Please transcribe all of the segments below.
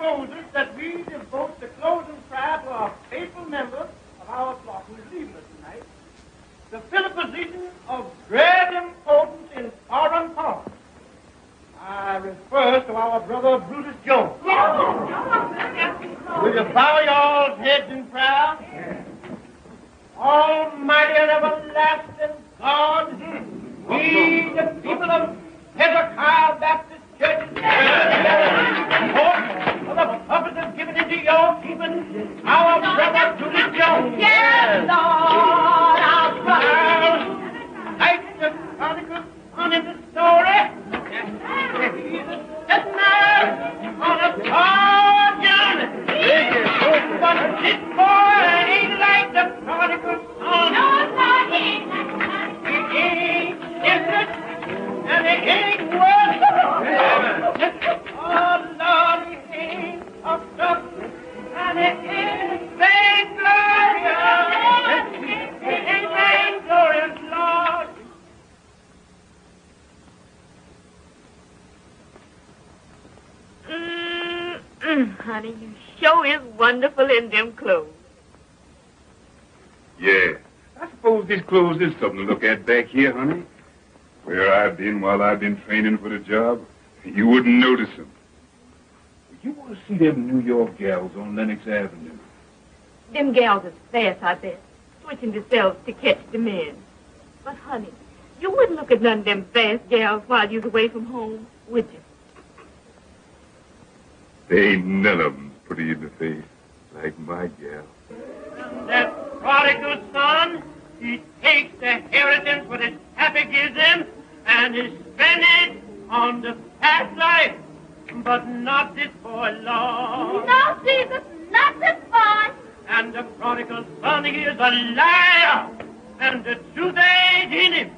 proposes that we devote the closing prayer to our faithful member of our flock who is leaving us tonight to fill a position of great importance in foreign parts. I refer to our brother Brutus Jones. Will you bow y'all's heads in prayer? Almighty and everlasting God, we, the people of Hezekiah Baptist Church, for the purpose of giving into your keeping our brother Brutus Jones. Yes, Lord, our brother. Like the prodigal son in the story, he's a sinner on a far journey. But this boy ain't like the prodigal son. No, Lord, he ain't different, and he ain't worth it. Oh, Lord, he ain't puffed up, and he ain't vainglorious. He ain't vainglorious, Lord. Honey, you sure is wonderful in them clothes. Yeah. I suppose these clothes is something to look at back here, honey. Where I've been while I've been training for the job, you wouldn't notice them. You want to see them New York gals on Lenox Avenue? Them gals is fast, I bet, switching themselves to catch the men. But, honey, you wouldn't look at none of them fast gals while you was away from home, would you? They ain't none of them pretty in the face like my gal. And that prodigal son, he takes the inheritance what his pappy gives him and he spends it on the past life. But not this boy, Lord. No, Jesus, not this boy. And the prodigal son, he is a liar, and the truth ain't in him.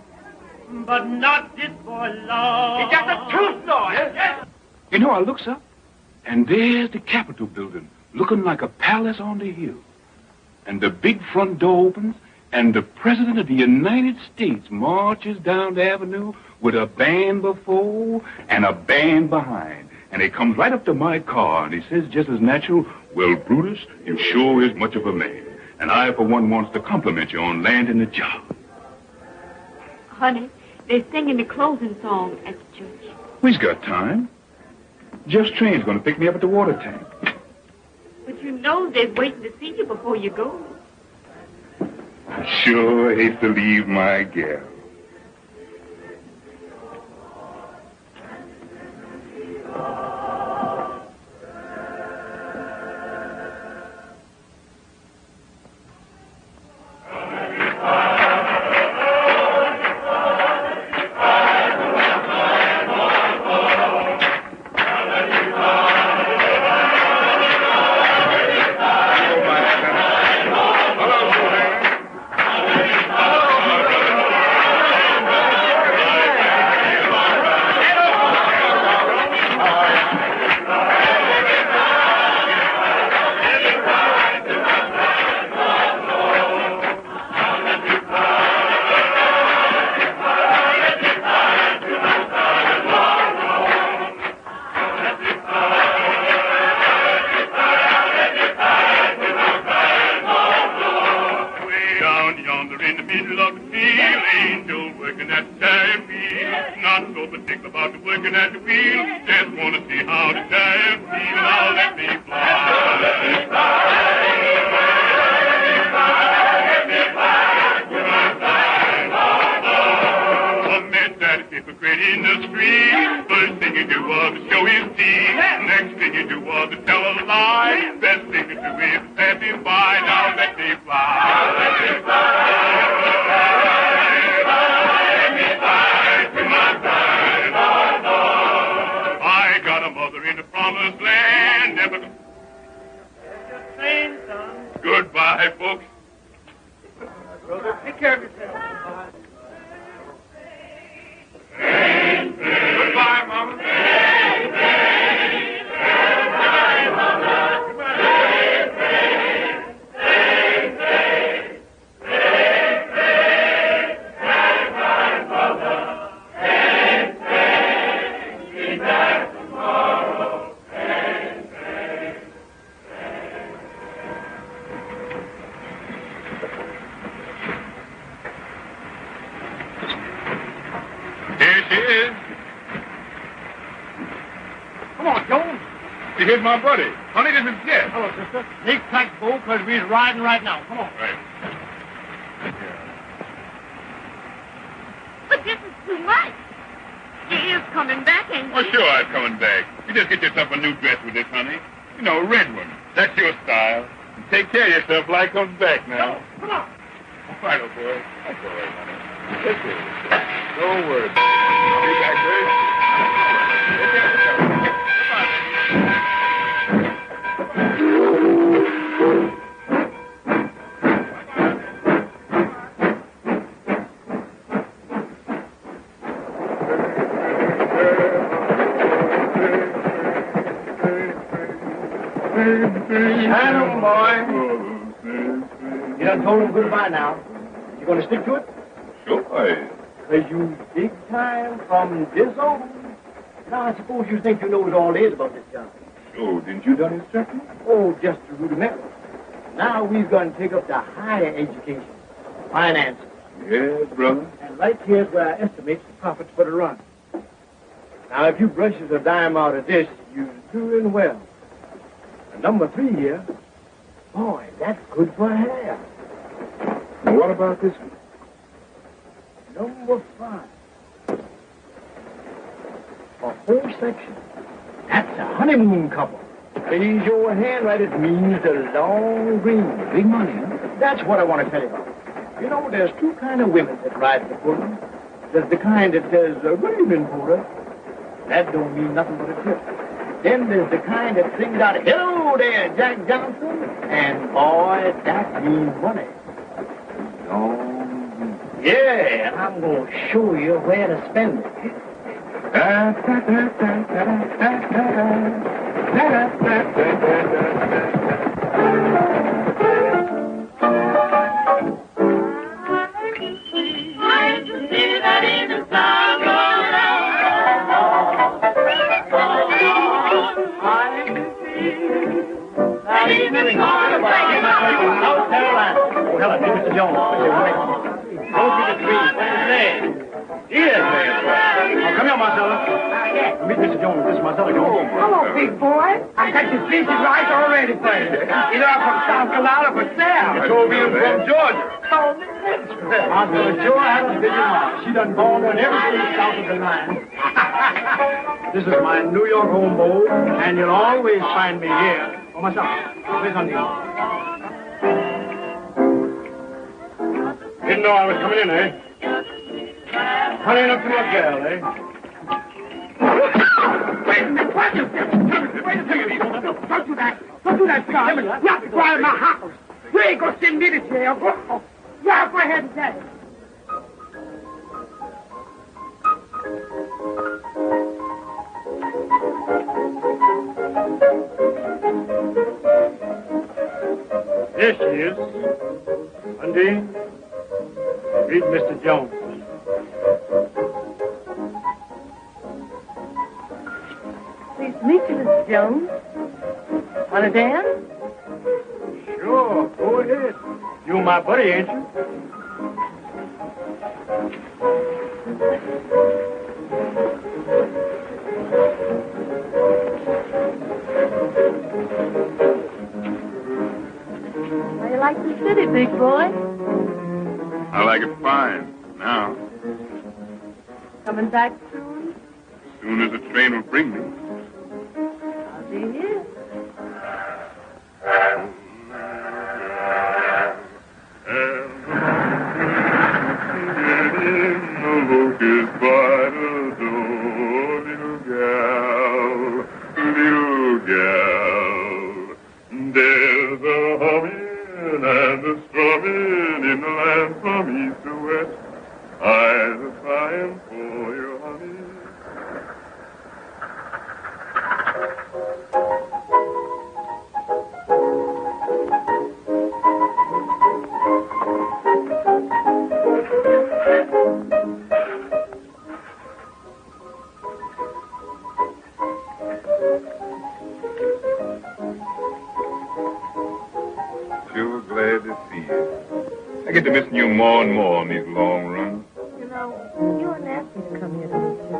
But not this boy, Lord. He got the truth, Lord. Yes. You know, I looks up, and there's the Capitol building, looking like a palace on the hill. And the big front door opens, and the President of the United States marches down the avenue with a band before and a band behind. And he comes right up to my car, and he says just as natural, "Well, Brutus, you sure is much of a man. And I, for one, wants to compliment you on landing the job." Honey, they're singing the closing song at the church. We's got time. Jeff's train's going to pick me up at the water tank. But you know they're waiting to see you before you go. I sure hate to leave my gal. on, Jones. Hey, here's my buddy. Honey, this is Jeff. Hello, sister. Make tight, Bo, because we're riding right now. Come on. Right. But this is too much. He is coming back, ain't he? Oh, sure, I'm coming back. You just get yourself a new dress with this, honey. You know, a red one. That's your style. And take care of yourself till I comes back now. Come on. All right, old boy. That's all right, honey. Take care of yourself. Don't worry. I'll be back, babe. Take care of yourself. Hello, boy. You done told him goodbye now. You gonna stick to it? Sure. Cause you big time from this over. Now, I suppose you think you know what all is about this job. Oh, didn't you done instruction? Oh, just the rudimentary. Now we've gonna take up the higher education. Finance. Yes, brother. And right here's where I estimate the profits for the run. Now, if you brushes a dime out of this, you're doing well. And number 3 here, boy, that's good for hair. Now, what about this one? Number 5. A whole section. That's a honeymoon couple. Raise your hand right, it means the long green. Big money, huh? That's what I want to tell you about. You know, there's 2 kind of women that ride the Pullman. There's the kind that says, good evening, Porter. That don't mean nothing but a tip. Then there's the kind that sings out, hello there, Jack Johnson. And boy, that means money. Long green. Yeah, and I'm going to show you where to spend it. South Carolina. Oh, hello, Mr. Jones. Don't be the tree. What's his name? Yes, man. Oh, come here, Marcella. Meet Mr. Jones. This is Marcella Jones. Hello, big boy. I got your species rights already for you. You know, I'm from South Carolina for sale. You told me I'm from Georgia. Marcella sure has a vision mom. She done born on every street south of the line. This is my New York home, Bo, and you'll always find me here. Oh, Marcella, where's on you? Didn't know I was coming in, eh? Honey enough to my girl, eh? Wait a minute. Wait a minute. Don't do that. Don't do that, son. Not before my house. You ain't gonna send me to jail. Go ahead and tell it. There she is. Undine, meet Mr. Jones. Pleased to meet you, Mr. Jones. Want to dance? Sure, go ahead. You my buddy, ain't you? How you like the city, big boy? I like it fine. Now, Coming back soon? as soon as the train will bring me. I'll be here. Little gal, there's a humming and a strumming in the land from east to west. Eyes are crying for your honey. Sure glad to see you. I get to missing you more and more on these long runs. You know, you weren't asked me to come here to meet you.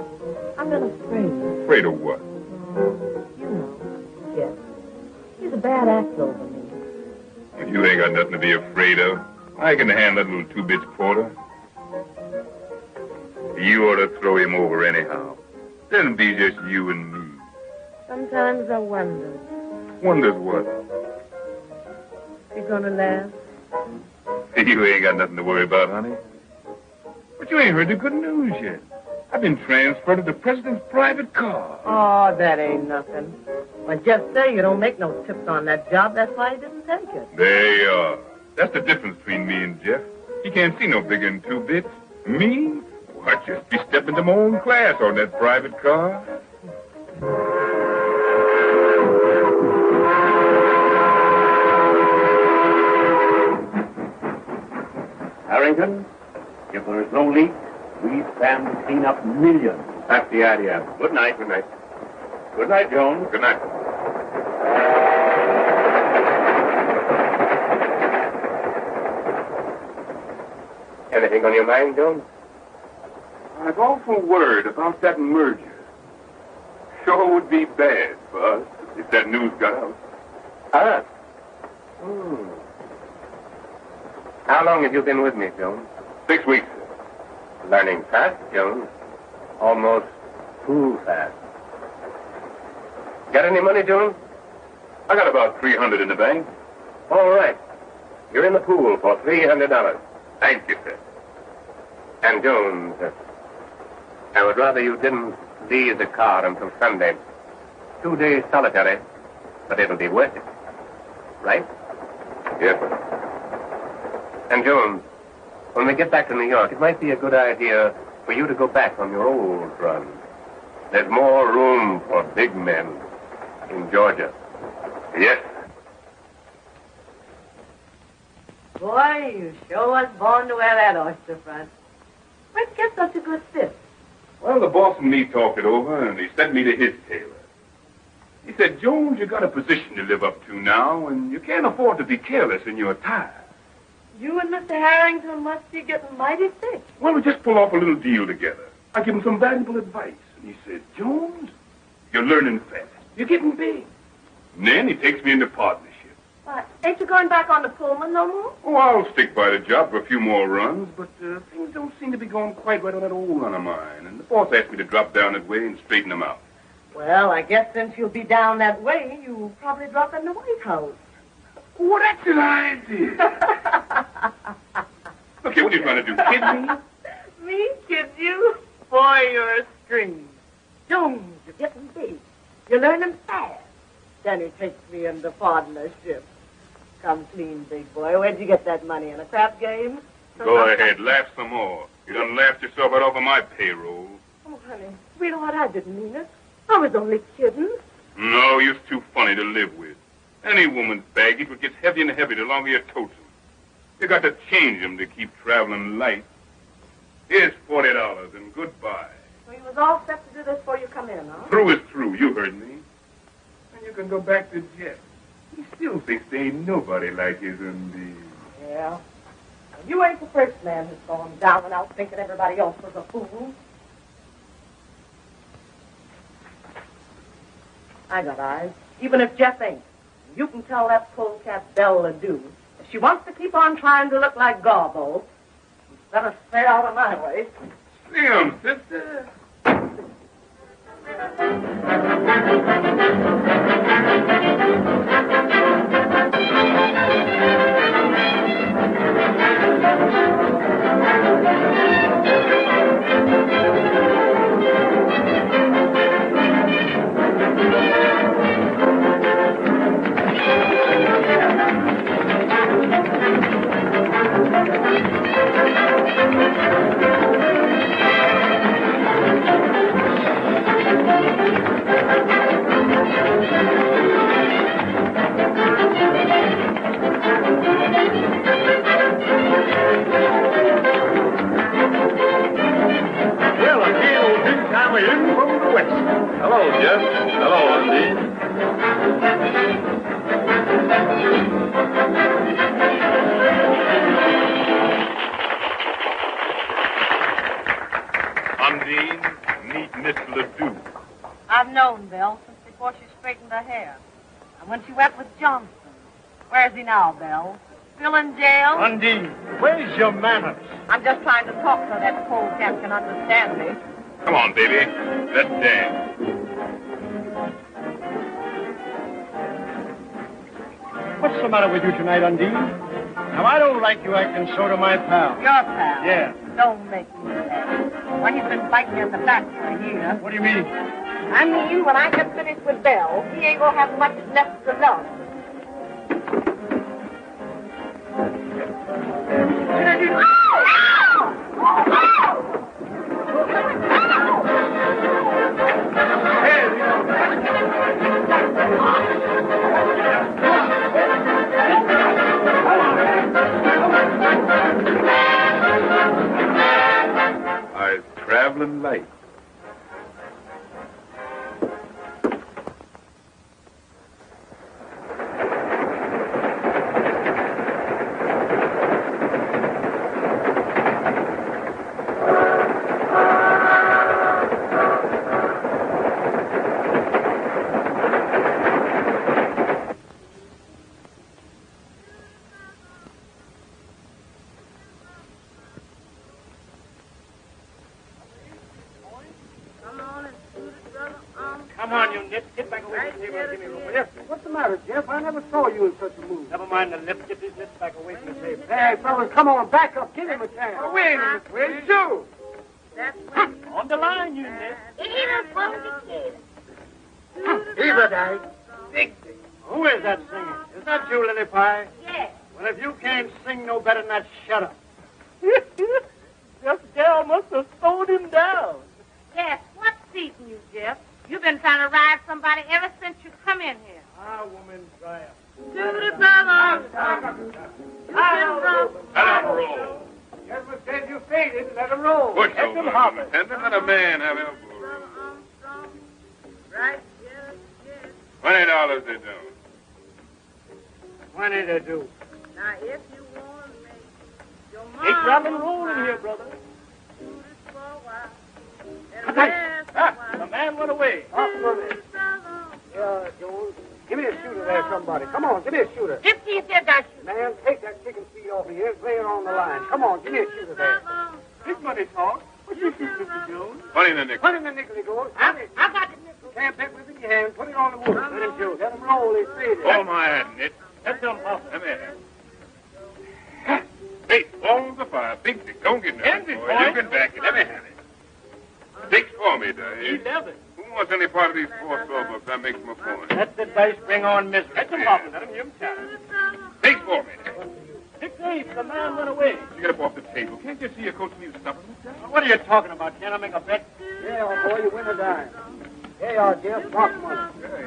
I've been afraid. Afraid of what? No, Jeff. He's a bad actor over me. You ain't got nothing to be afraid of. I can handle that little 2 bits quarter. You ought to throw him over anyhow. Then be just you and me. Sometimes I wonder. Wonders what? You gonna laugh? You ain't got nothing to worry about, honey. But you ain't heard the good news yet. I've been transferred to the president's private car. Oh, that ain't nothing. Well, Jeff said you don't make no tips on that job. That's why he didn't take it. There you are. That's the difference between me and Jeff. He can't see no bigger than 2 bits. Me? Well, I'd just be stepping to my own class on that private car. Harrington, if there is no leak, we stand to clean up millions. That's the idea. Good night. Good night. Good night, Jones. Good night. Anything on your mind, Jones? I've awful worried about that merger. Sure would be bad for us if that news got out. Ah. How long have you been with me, Jones? 6 weeks. Learning fast, Jones. Almost too fast. Got any money, Jones? I got about $300 in the bank. All right. You're in the pool for $300. Thank you, sir. And, Jones, I would rather you didn't leave the car until Sunday. 2 days solitary, but it'll be worth it. Right? Yes, sir. And, Jones, when we get back to New York, it might be a good idea for you to go back on your old run. There's more room for big men in Georgia. Yes. Boy, you sure was born to wear that oyster front. Where'd you get such a good fit? Well, the boss and me talked it over, and he sent me to his tailor. He said, Jones, you got a position to live up to now, and you can't afford to be careless in your attire. You and Mr. Harrington must be getting mighty thick. Well, we just pull off a little deal together. I give him some valuable advice, and he said, Jones, you're learning fast. You're getting big. And then he takes me into partnership. Why, ain't you going back on the Pullman no more? Oh, I'll stick by the job for a few more runs, but things don't seem to be going quite right on that old run of mine, and the boss asked me to drop down that way and straighten them out. Well, I guess since you'll be down that way, you'll probably drop in the White House. Oh, that's an idea. Look here, what are you trying to do, kid me? Me kid you? Boy, you're a string. Jones, you're getting big. You're learning fast. Then he takes me into partnership. Come clean, big boy. Where'd you get that money? In a crap game? Go ahead, laugh some more. You done laughed yourself right off of my payroll. Oh, honey, sweetheart, I didn't mean it. I was only kidding. No, you're too funny to live with. Any woman's baggage would get heavier and heavier the longer you tote them. You got to change them to keep traveling light. Here's $40 and goodbye. So you was all set to do this before you come in, huh? Through is through, you heard me. And you can go back to Jeff. He still thinks there ain't nobody like his Undine. Yeah. Well, you ain't the first man who's gone down and out thinking everybody else was a fool. I got eyes, even if Jeff ain't. You can tell that polecat Belle Ledoux, if she wants to keep on trying to look like Garbo, she's better stay out of my way. Slim, sister. Hello, Jeff. Hello, Undine. Undine, meet Miss Ledoux. I've known Belle since the before she straightened her hair. And when she went with Johnson. Where's he now, Belle? Still in jail? Undine, where's your manners? I'm just trying to talk so that polecat can understand me. Come on, baby. Let's dance. What's the matter with you tonight, Undine? Now, I don't like you acting so to my pal. Your pal? Yeah. Don't make me laugh. Well, he's been biting me in the back for a year. What do you mean? I mean, when I get finished with Belle, he ain't gonna have much left to love. Eyes traveling light. Come on, you nip. Get back away from the table and give me room, will you? What's the matter, Jeff? I never saw you in such a mood. Never mind the lips. Get these lips back away from the table. Hey, fellas, come on, back up. Give him a chance. Oh, wait a minute. Where's you? On the line, you nip. Either day. Big thing. Who is that singing? Is that you, Lily Pie? Yes. Well, if you can't sing no better than that, shut up. This gal must have slowed him down. Yes. What's seating you, Jeff? You've been trying to ride somebody ever since you come in here. Ah, woman, dry up. Let him roll. Jeff said you faded. Let him roll. Push over, Lieutenant. Let a man have elbow room. Right, yes, yes. $20 they do. 20 to do. Now, if you want me, your mom... Take grab and roll in here, brother. Do this for a while. The man went away. Jones. Give me a shooter there, somebody. Come on, give me a shooter. 50 if you got you. Man, take that chicken feet off of here and lay it on the line. Come on, give me a shooter there. Big money talk. What you shoot, Mr. Jones? 20 in the nickel. Put in the nickel, he goes. I got the nickel. Can't pick with your hand. Put it on the wood. Let him shoot. Let him roll. He's faded. Hold my hand, Nit. Let them off. Come here. Hey, balls of fire. Big dick. Don't get nervous, Empty, boy. boy. You can back it. Let me have it. 6 for me, Dave. 11. Who wants any part of these 4 sawbucks? I make some coin. Let the dice bring on misery. Let them off and let them hear him chat. 6 for me, Dave. 6-8. The man went away. You get up off the table. Can't you see your coach needs supper? What are you talking about? Can't I make a bet? Yeah, old boy, you win a dime. There you are, Jeff. Box money. Hey.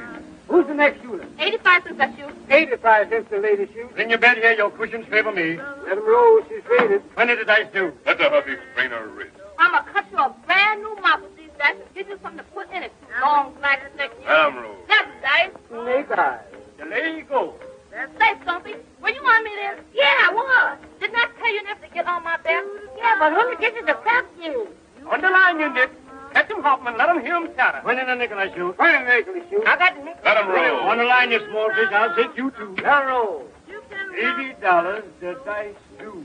Who's the next shooter? 85 cents I shoot. 85 cents the lady shoots. Bring your bet here. Your cushions favor me. Let him roll. She's faded. 20 the dice do. Let the hubby sprain her wrist. I'm going to cut you a brand new mouth with these dice and give you something to put in it. Long, black, thick. Let him roll. That's dice. Snake eyes. There you go. Say, Stumpy, were you on me then? Yeah, I was. Didn't I tell you never to get on my back? Yeah, but who gets you to tap you? On the line, you Nick. Catch him, Hoffman. Let him hear him chatter. 20 in the nickel I shoot. 20 in the nickel he shoots. I got the nickel. Let him roll. On the line, you small fish. I'll take you too. Let him roll. $80 the dice do.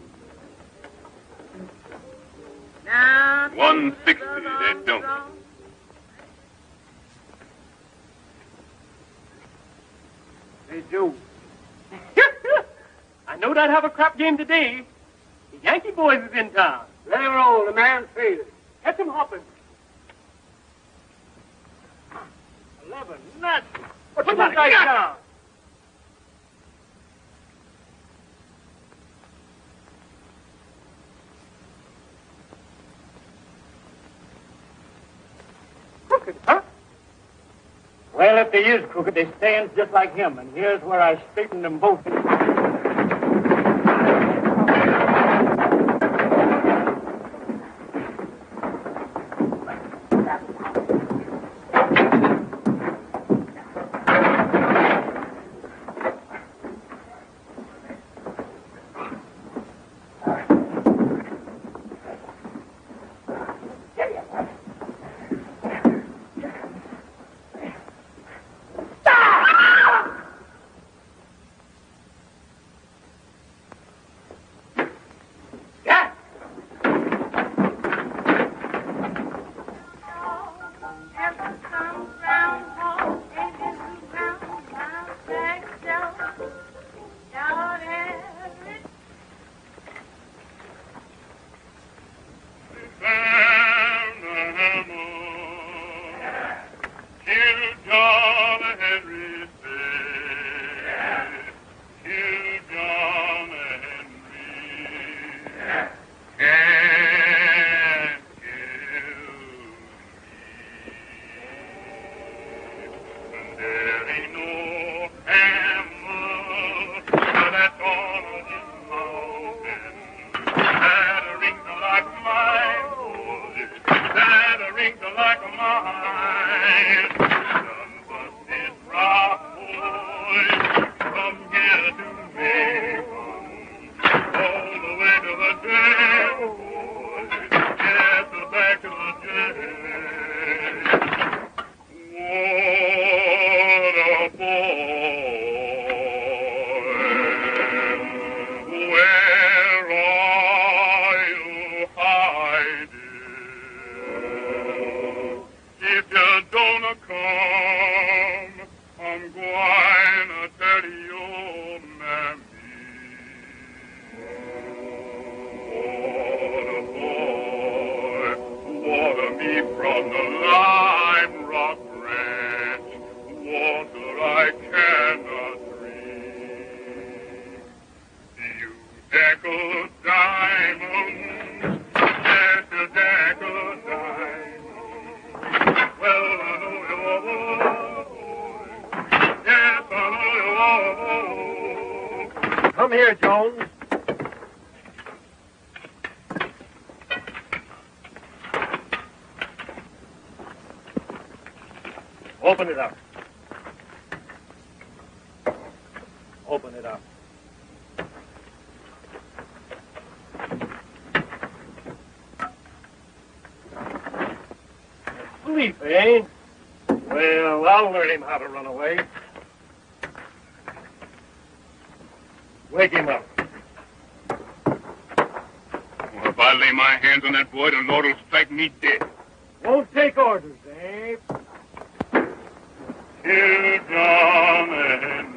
Now, 160 they don't. They do. I know they'd have a crap game today. The Yankee boys is in town. Let him roll. The man's faded. Catch him hopping. 11 nuts. Put the dice down. Crooked, huh? Well, if they is crooked, they stands just like him, and here's where I straighten them both. ain't no hammer that's on this mountain that rings like mine, boy, that rings like mine. None but this rock, boy, from here to Macon, all the way to the jail, boy, yes, back to the jail. What a boy, where are you hiding? If you don't come, I'm going to tell your mammy. What a boy, water me from the lime rock branch, water I cannot drink. You deckle diamonds, yes, you deckle diamonds. Well, I know you're boy, yes, I know you're boy. Come here, Jones. Open it up. Open it up. Sleep, eh? Well, I'll learn him how to run away. Wake him up. Well, if I lay my hands on that boy, the Lord will strike me dead. Won't take orders, eh? Kill John and me.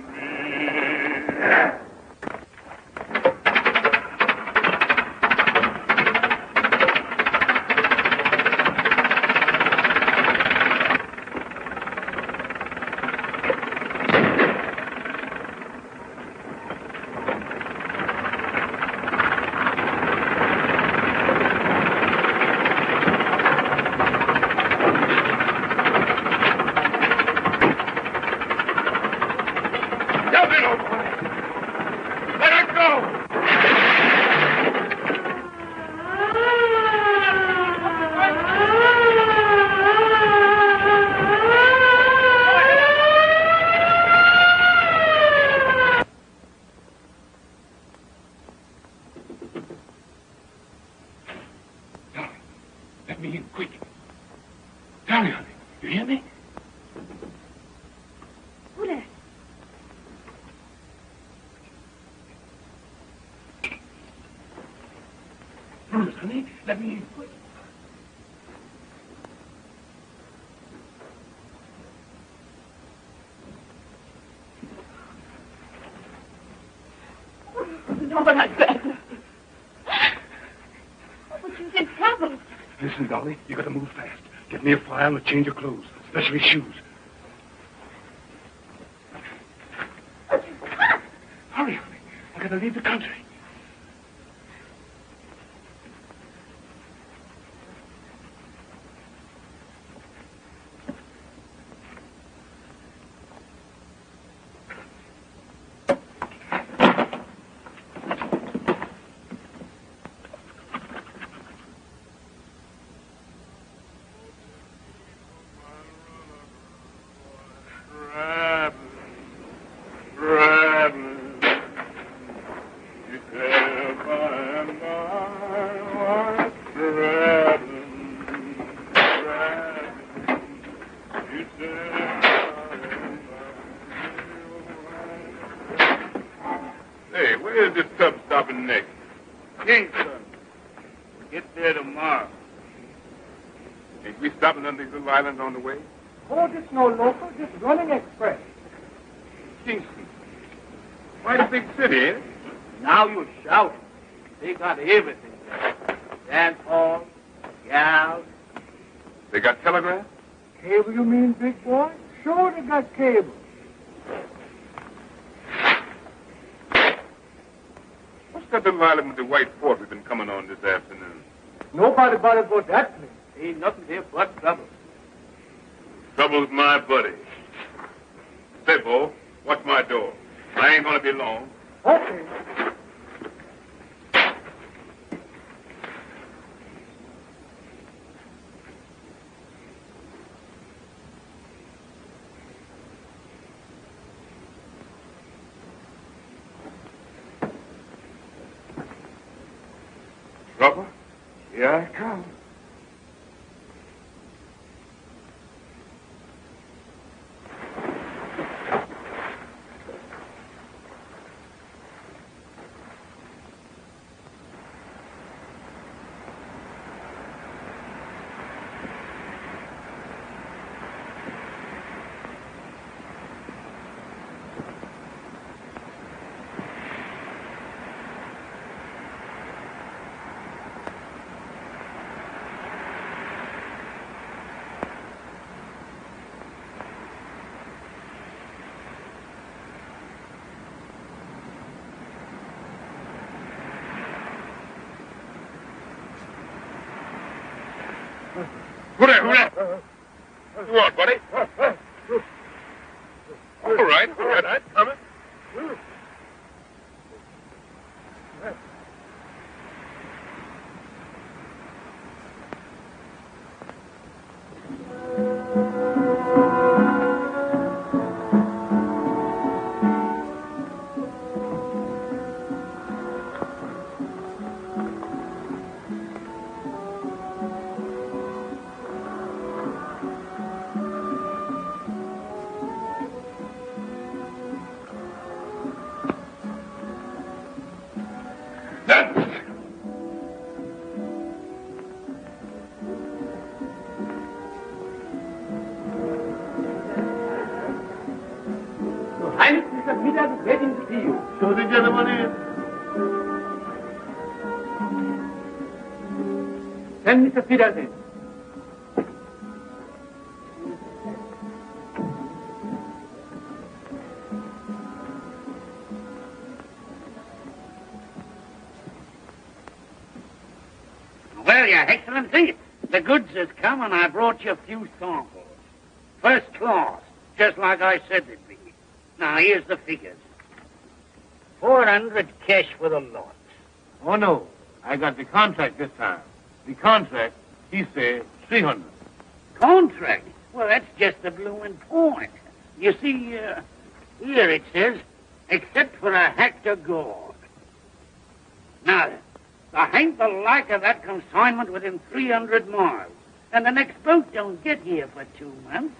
No, but I'd better. But you're in trouble. Listen, Dolly, you gotta move fast. Get me a file and a change of clothes, especially shoes. But you can't. Hurry, honey. I gotta leave the country. Hey, where's this tub stopping next? Kingston. Get there tomorrow. Ain't we stopping on these little islands on the way? Oh, this no local, just running express. Kingston. Quite a big city, ain't it? Now you shout. They got everything there. Dance hall, gals. They got telegraph? Cable, you mean, big boy? Sure, they got cable. What's that little island with the white fort we've been coming on this afternoon? Nobody bothered about that place. Ain't nothing there but trouble. Trouble's my buddy. Say, Here, Bo. Watch my door. I ain't gonna be long. Okay. Trouble? Here I come. Who there? What you want, buddy? All right, I'm coming. Waiting to see you. Show the gentleman in. Send Mr. Peters in. Well, Your Excellency, the goods has come and I brought you a few samples. First class, just like I said they'd be. Now, here's the figures. 400 cash for the lot. Oh, no. I got the contract this time. The contract, he said 300. Contract? Well, that's just the bloomin' point. You see, here it says, except for a hectare gold. Now, there ain't the like of that consignment within 300 miles. And the next boat don't get here for 2 months.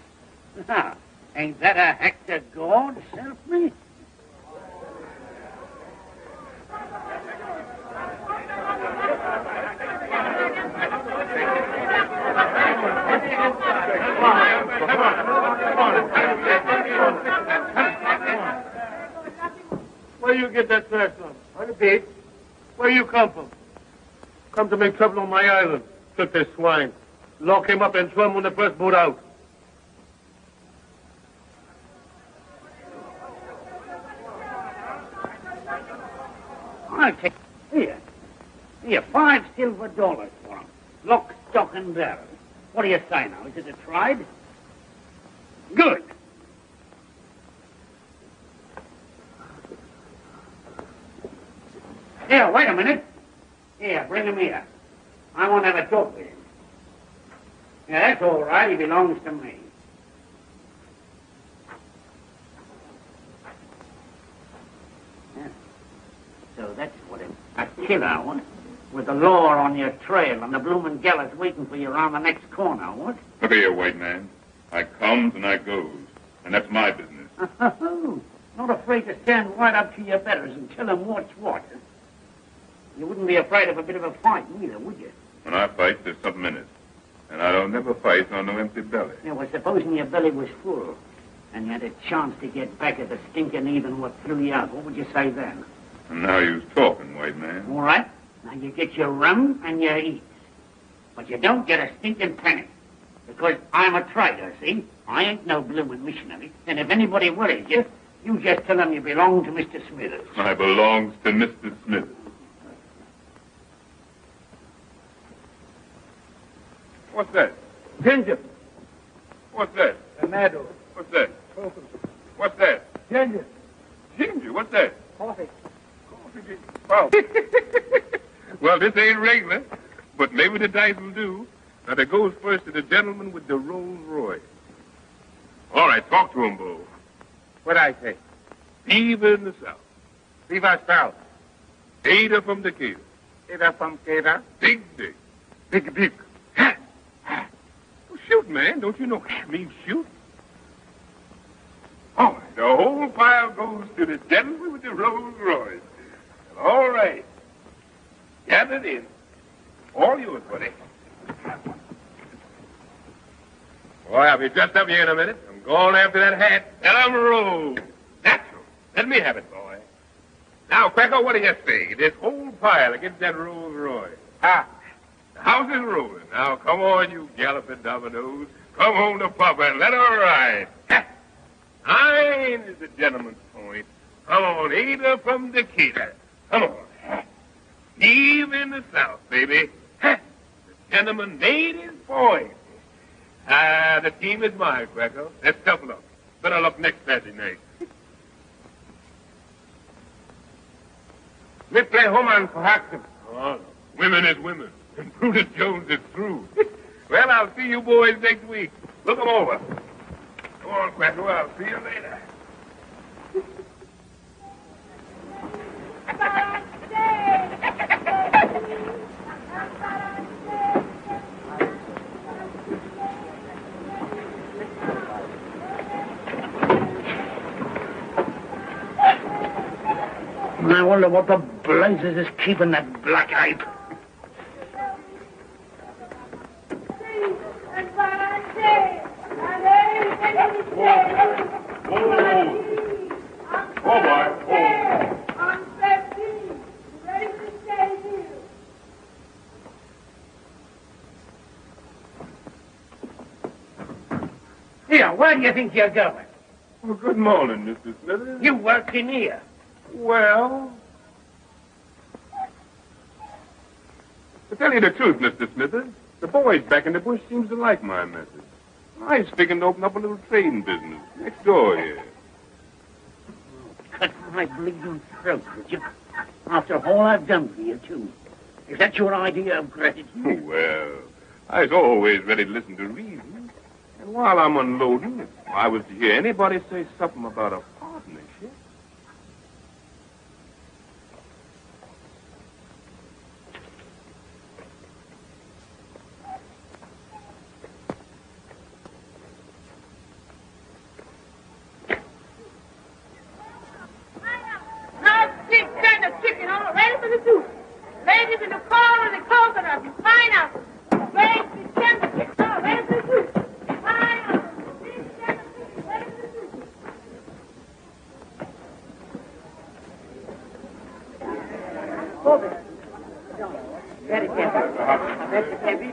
Now, ain't that a hectare gold, self me? Where you get that trash from? On the beach. Where you come from? Come to make trouble on my island. Took this swine. Lock him up and throw him on the first boat out. I'll take here. Here, $5 silver for him. Lock, stock, and barrel. What do you say now? Is it a tried? Good. Here, wait a minute. Here, bring him here. I want to have a talk with him. Yeah, that's all right. He belongs to me. Yeah. So that's what it is. A killer, what? With the law on your trail and the bloomin' gallows waiting for you around the next corner, what? Look here, white man. I comes and I goes. And that's my business. Not afraid to stand right up to your betters and tell them what's what. You wouldn't be afraid of a bit of a fight neither, would you? When I fight, there's something in it. And I don't never fight on no empty belly. Yeah, well, supposing your belly was full and you had a chance to get back at the stinking even what threw you out, what would you say then? And now you's talking, white man. All right. Now you get your rum and your eats. But you don't get a stinking penny. Because I'm a trader, see? I ain't no bloomin' missionary. And if anybody worries you, you just tell them you belong to Mr. Smithers. I belongs to Mr. Smithers. What's that? Ginger. What's that? A meadow. What's that? Token. What's that? Ginger. Ginger, what's that? Coffee. Coffee. Well, well, this ain't regular, but maybe the dice will do. Now, that goes first to the gentleman with the Rolls Royce. All right, talk to him, Bo. What'd I say? Fever in the South. Viva South. Ada from Decatur. Ada from Ada. Big, big. Big, big. Well, shoot, man. Don't you know that means shoot? All right, the whole pile goes to the gentleman with the Rolls Royce. All right. Gather it in. All yours, buddy. Boy, I'll be just up here in a minute. I'm going after that hat. Let 'em roll. Natural. Let me have it, boy. Now, Cracker, what do you say? This whole pile against that Rolls Royce. Ah, the house is rolling. Now, come on, you galloping dominoes. Come home to Papa and let her ride. Nine is the gentleman's point. Come on, Ada from Decatur. Come on. Steve in the South, baby. The gentleman made his point. The team is mine, Cracker. That's tough luck. Better luck next Saturday night. We play Homan for Haxton. Oh, no. Women is women. And Brutus Jones is through. Well, I'll see you boys next week. Look 'em over. Come on, Cracker. I'll see you later. I wonder what the blazes is keeping that black ape. Here, where do you think you're going? Well, good morning, Mr. Smithers. You work in here. Well, to tell you the truth, Mr. Smithers, the boys back in the bush seems to like my message. I was figuring to open up a little trading business next door here. Cut my bleeding throat, would you? After all I've done for you, too. Is that your idea of gratitude? Well, I was always ready to listen to reason. And while I'm unloading, if I was to hear anybody say something about a partnership... Ladies in the corn and the coconut and pineapple. Grapes and chimney. Oh, ready for the soup. Pineapple. Ready for the soup. Very careful. Very careful.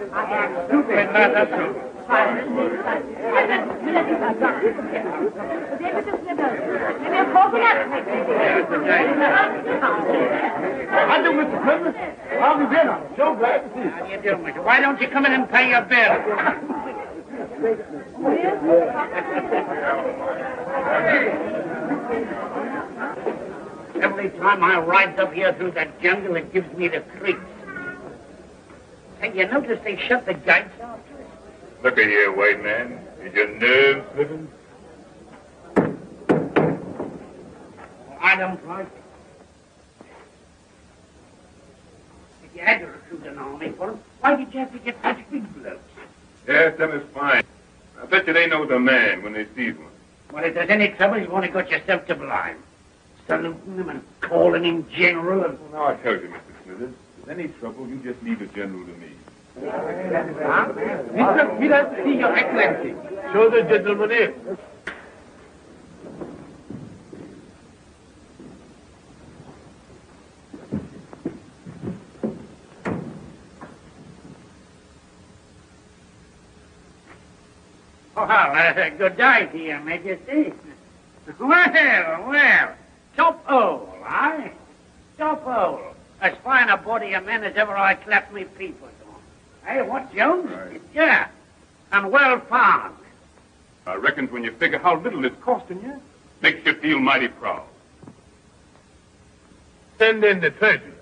How do, Mr. Clifford? How have you been? I'm so glad to see you. How do you do, mister? Why don't you come in and pay your bill? Every time I ride up here through that jungle, it gives me the creeps. Hey, you notice they shut the gates off? Look at here, white man. Is your nerves slipping? I don't like it. If you had to recruit an army for them, why did you have to get such big blokes? Yes, them is fine. I bet you they know the man when they see one. Well, if there's any trouble, you've only got yourself to blame. Saluting them and calling him general and... Well, now I tell you, Mr. Smithers, if there's any trouble, you just leave the general to me. Mr. Smithers, see your excellency. Show the gentleman in. Well, good day to you, Majesty. Well, top hole, eh? Top hole. As fine a body of men as ever I clapped me peepers on. Hey, what, Jones? Right. Yeah, and well farmed. I reckon when you figure how little it's costing you, Makes you feel mighty proud. Send in the treasurer.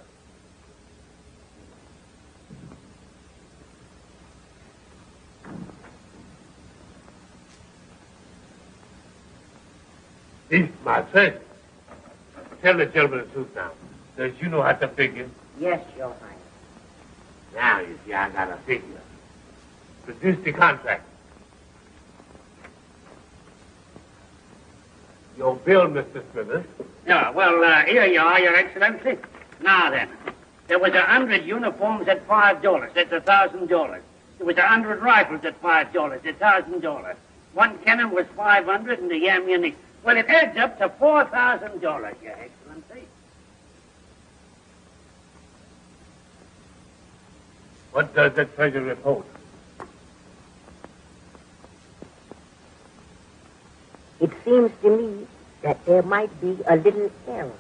He's my treasurer. Tell the gentleman the truth now. Does you know how to figure? Yes, Your Highness. Now you see I got a figure. Produce the contract. Your bill, Mr. Smithers. Yeah, well, here you are, Your Excellency. Now then, there was 100 uniforms at $5. That's $1,000. There was 100 rifles at $5. $1,000. One cannon was $500 and the ammunition. Well, it adds up to $4,000, Your Excellency. What does the treasurer report? It seems to me that there might be a little error.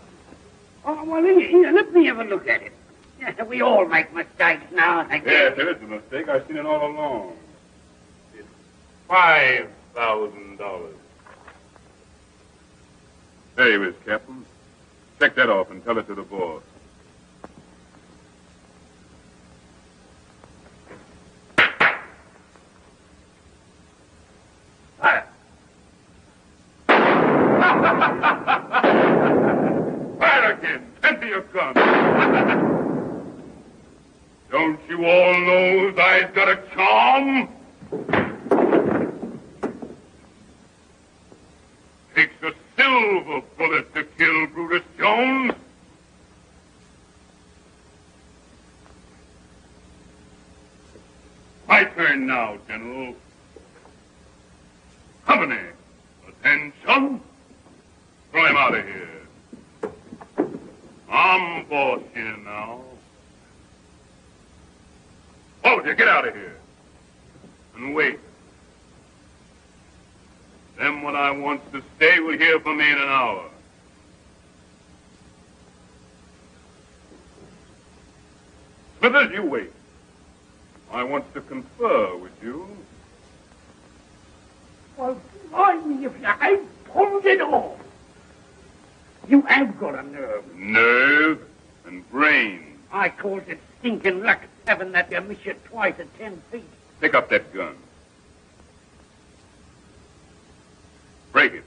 Oh, well, here, let me have a look at it. Yeah, we all make mistakes now and again. Yes, there is a mistake. I've seen it all along. It's $5,000. There you is, Captain. Check that off and tell it to the boss. Fire again. Empty your gun. Don't you all know I've got a charm? Takes a silver bullet to kill Brutus Jones. My turn now, General. Company, attention. Throw him out of here. I'm boss here now. Hold you, get out of here. And wait. Them what I wants to stay will hear from me in an hour. Smithers, you wait. I want to confer with you. Well, mind me if you ain't pulled it off. You have got a nerve. Nerve and brain. I calls it stinking luck having that you miss you twice at 10 feet. Pick up that gun. Break it.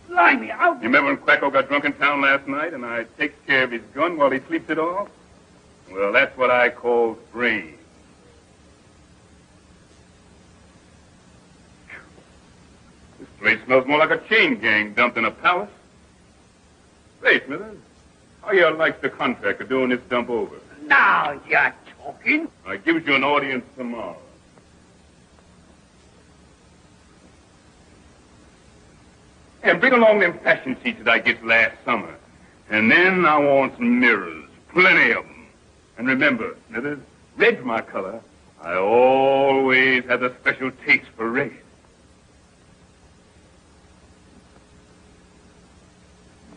Blimey, out. You remember when Quacko got drunk in town last night and I takes care of his gun while he sleeps it off? Well, that's what I call brain. This place smells more like a chain gang dumped in a palace. Say, Smithers, how you likes the contract of doing this dump over? Now you're talking. I gives you an audience tomorrow. And bring along them fashion sheets that I get last summer. And then I want some mirrors, plenty of them. And remember, Smithers, red's my color. I always have a special taste for red.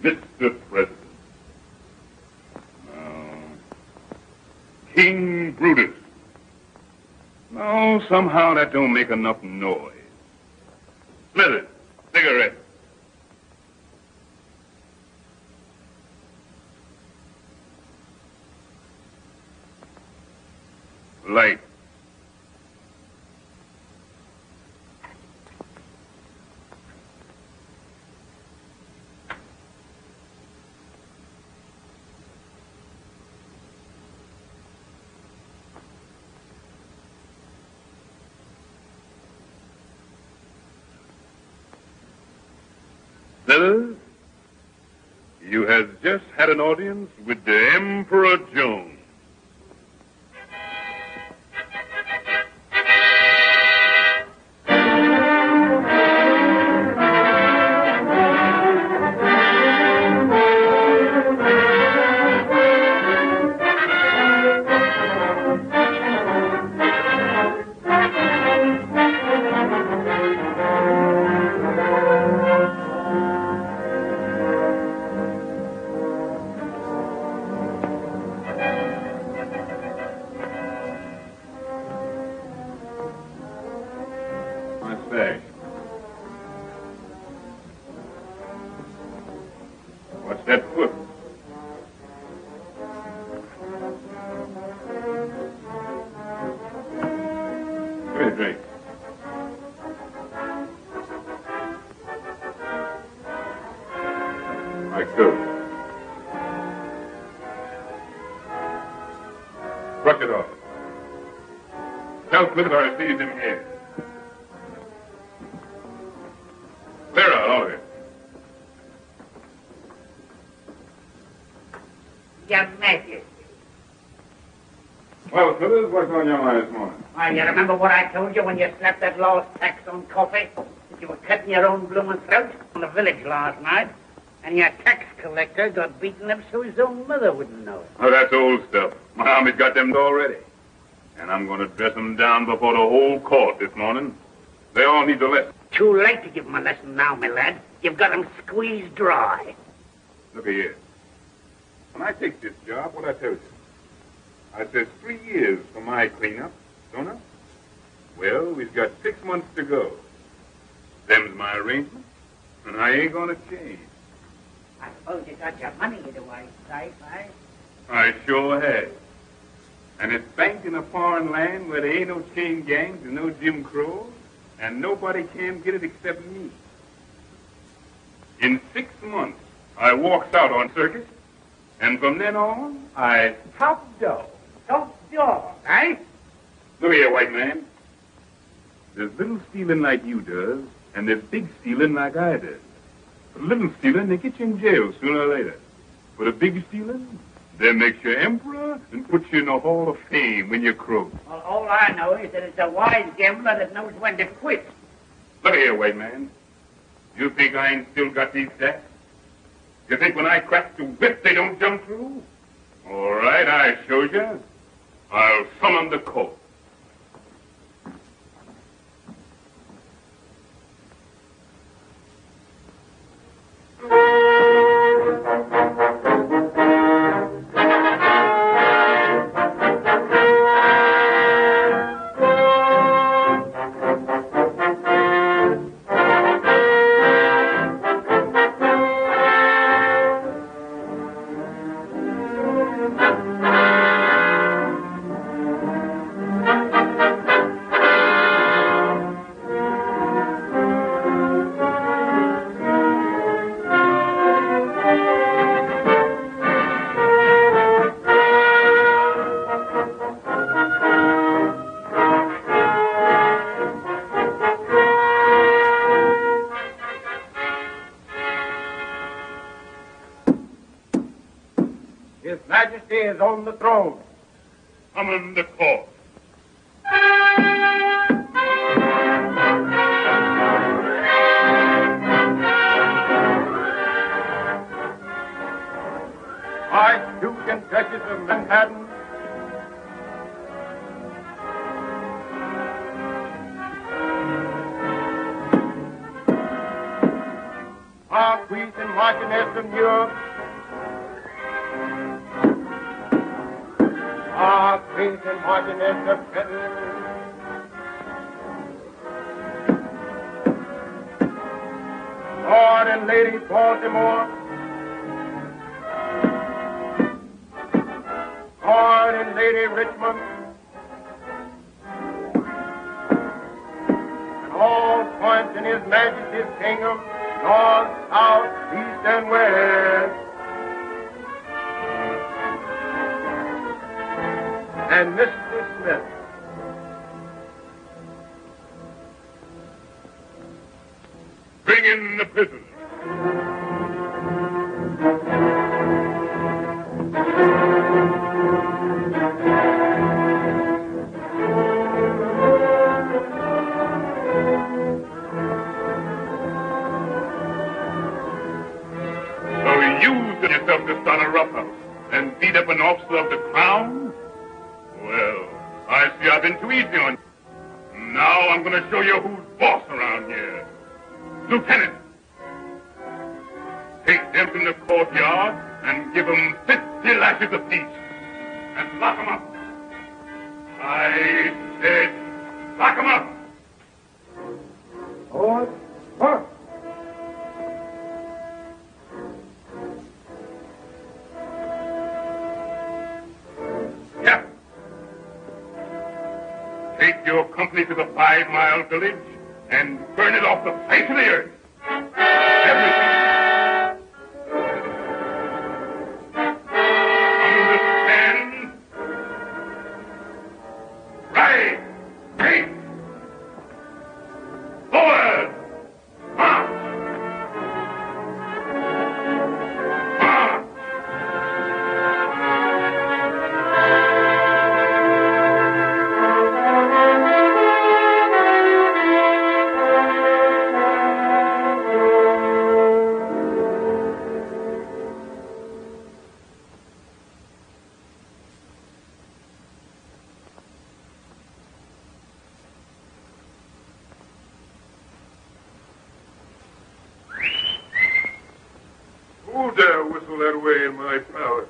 Mr. President. King Brutus. No, somehow that don't make enough noise. Smithers, cigarette. Light. Smithers, you has just had an audience with the Emperor Jones. bag. What's that foot? Give me a drink. My coat. Brush it off. Tell Clifford I received him here. Clear out, all of you. Your Majesty. Well, Clifford, what's on your mind this morning? Why, you remember what I told you when you slapped that lost tax on coffee? That you were cutting your own blooming throat on the village last night, and your tax collector got beaten up so his own mother wouldn't know it. Oh, that's old stuff. My army's got them already. And I'm going to dress them down before the whole court this morning. They all need the lesson. Too late to give them a lesson now, my lad. You've got them squeezed dry. Look here. When I take this job, what I tell you? I says 3 years for my cleanup, don't I? Well, we've got 6 months to go. Them's my arrangement, and I ain't going to change. I suppose you got your money in the way safe, eh? I sure have. And it's banked in a foreign land where there ain't no chain gangs and no Jim Crow, and nobody can get it except me. In 6 months, I walks out on circuit, and from then on, I top dog. Top dog, eh? Look here, white man. There's little stealing like you does, and there's big stealing like I does. For little stealing, they get you in jail sooner or later. For the big stealing, they make you emperor and put you in the Hall of Fame when you croak. Well, all I know is that it's a wise gambler that knows when to quit. Look here, white man. You think I ain't still got these sacks? You think when I crack the whip, they don't jump through? All right, I show you. I'll summon the court. His Majesty is on the throne. Summon the court. Archduke and Duchess of Manhattan, Marquis and Marchioness of New York, Marquis and Marchioness of Trenton, Lord and Lady Baltimore, Lord and Lady Richmond, and all points in His Majesty's kingdom, north, south, east, and west. And Mr. Smith. Bring in the prisoner. So you set yourself to start a roughhouse and beat up an officer of the crown? Well, I see I've been too easy on you. Now I'm going to show you who's boss around here. Lieutenant, take them in the courtyard and give them 50 lashes apiece. And lock them up. I said, lock them up. Take your company to the 5-mile village and burn it off the face of the earth. Everything. Understand? Right. Right. Forward. March. March. Who dare whistle that way in my palace?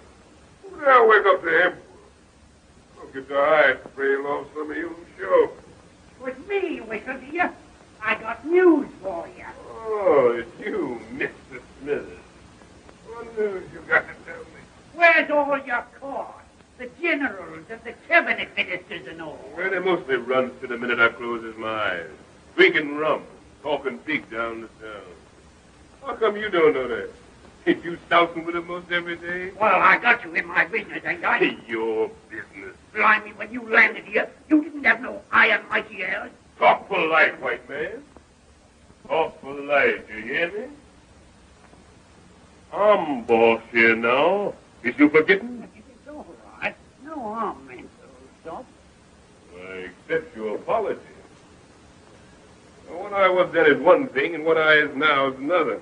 Who dare wake up the emperor? Don't get your eyes trail off some of you show. It was me, Whistle, dear. I got news for you. Oh, it's you, Mr. Smithers. What news you got to tell me? Where's all your court? The generals and the cabinet ministers and all. Well, they mostly run to the minute I closes my eyes. Drinking rum, talking big down the town. How come you don't know that? Ain't you sousing with them most every day? Well, I got you in my business, ain't I? Your business. Blimey, when you landed here, you didn't have no iron mighty ears. Talk polite, white man. Talk polite, you hear me? I'm boss here now. Is you forgetting? It's all right. No harm meant to stop. I accept your apology. What I was then is one thing, and what I is now is another.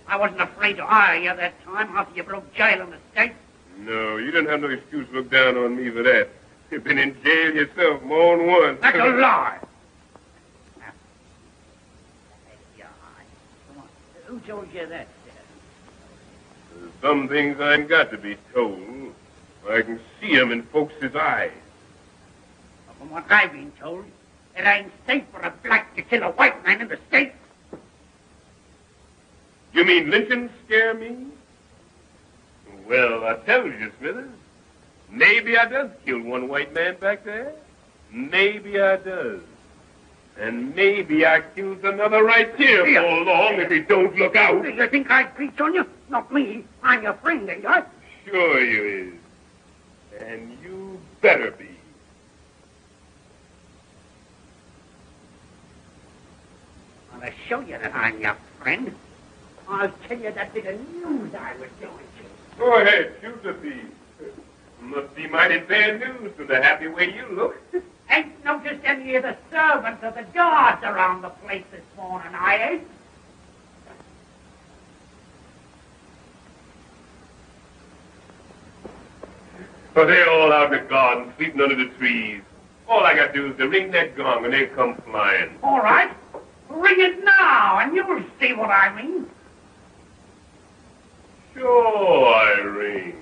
I wasn't afraid to hire you that time after you broke jail in the States. No, you didn't have no excuse to look down on me for that. You've been in jail yourself more than once. That's a lie. Now, come on. Who told you that, sir? There's some things I ain't got to be told. I can see 'em in folks' eyes. Well, from what I've been told, it ain't safe for a black to kill a white man in the States. You mean lynching scare me? Well, I tell you, Smithers, maybe I does kill one white man back there. Maybe I does. And maybe I kills another right here for long if he don't look out. You think I'd preach on you? Not me. I'm your friend, ain't I? Sure you is. And you better be. I'll show you that I'm your friend. I'll tell you that bit of news I was going to. Go ahead, shoot the thief. Must be mighty bad news from the happy way you look. Ain't noticed any of the servants or the guards around the place this morning, I ain't. But they're all out in the garden, sleeping under the trees. All I got to do is to ring that gong and they come flying. All right. Ring it now, and you'll see what I mean. Sure, I ring.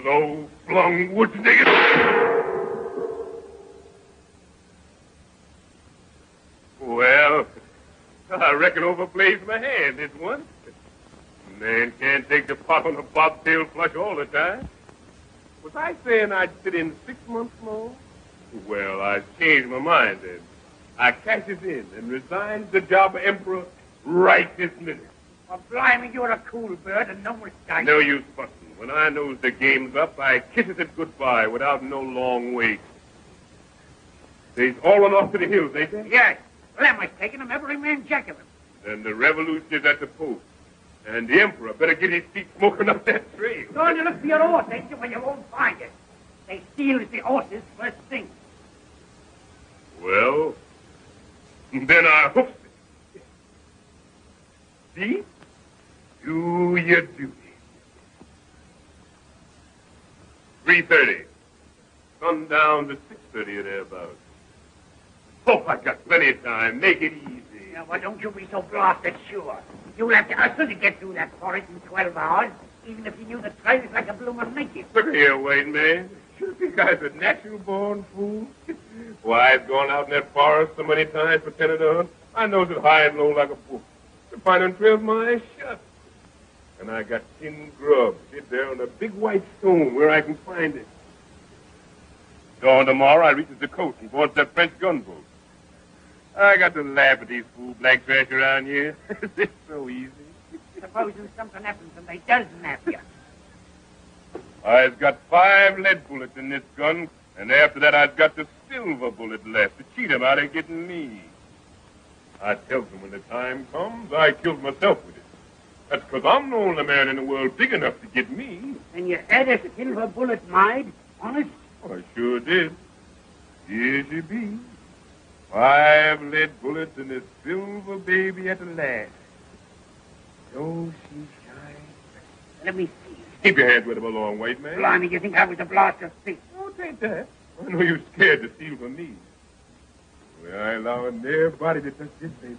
Low-flung woods nigger. Well, I reckon overplayed my hand this one. Man can't take the pot on a bobtail flush all the time. Was I saying I'd sit in 6 months more? Well, I changed my mind then. I cashes in and resigns the job of emperor right this minute. Well, blimey, you're a cool bird and no mistake. No use fussing. When I knows the game's up, I kisses it goodbye without no long wait. They's all run off to the hills, ain't they? Yes. Well, am I taking them, every man jack of them? Then the revolution is at the post. And the emperor better get his feet smoking up that trail. Go on, you look for your horse, ain't you? Well, you won't find it. They steal the horses first thing. Well, then I hoofs it. See? Do your duty. 3:30. Sundown to 6:30 or thereabouts. Hope I got plenty of time. Make it easy. Now, why don't you be so blasted sure? You'll have to hustle to get through that forest in 12 hours, even if you knew the trails like a bloomin' naked. Look here, white man. You think I was a natural-born fool? Why, I've gone out in that forest so many times pretending to hunt. I knows it high and low like a book. To find them trails my eyes shut. And I got tin grub sit there on a big white stone where I can find it. Dawn tomorrow, I reaches the coast and boards that French gunboat. I got to laugh at these fool black trash around here. It's so easy. Supposing something happens and they does nap you. I've got 5 lead bullets in this gun, and after that I've got the silver bullet left to cheat 'em out of getting me. I tells them when the time comes, I kills myself with it. That's 'cause I'm the only man in the world big enough to get me. And you had a silver bullet made? Honest? Oh, I sure did. Here she be. 5 lead bullets and this silver baby at the last. Oh, she shines. Let me see. Keep your hands with him along, white man. Blimey, you think I was a blaster thief? Oh, take that. I know you're scared to steal from me. Well, I ain't allowing nobody to touch this baby.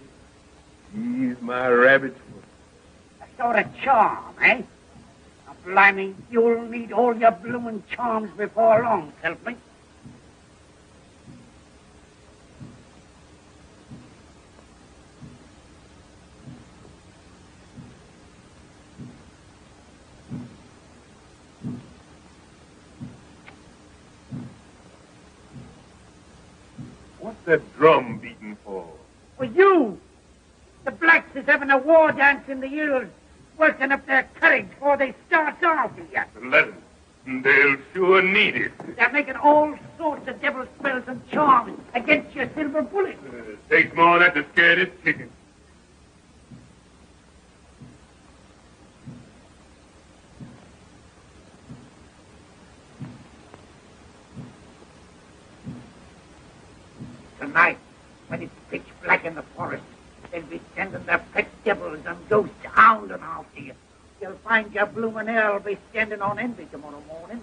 He's my rabbit's foot. A sort of charm, eh? Now, blimey, you'll need all your bloomin' charms before long, help me. What's that drum beating for? For you! The blacks is having a war dance in the hills, working up their courage before they start off here. Let 'em. They'll sure need it. They're making all sorts of devil spells and charms against your silver bullet. Takes more than that to scare this chicken. Tonight, when it's pitch black in the forest, they'll be sending their pet devils and ghosts hounding after you. You'll find your bloomin' hell will be standing on envy tomorrow morning.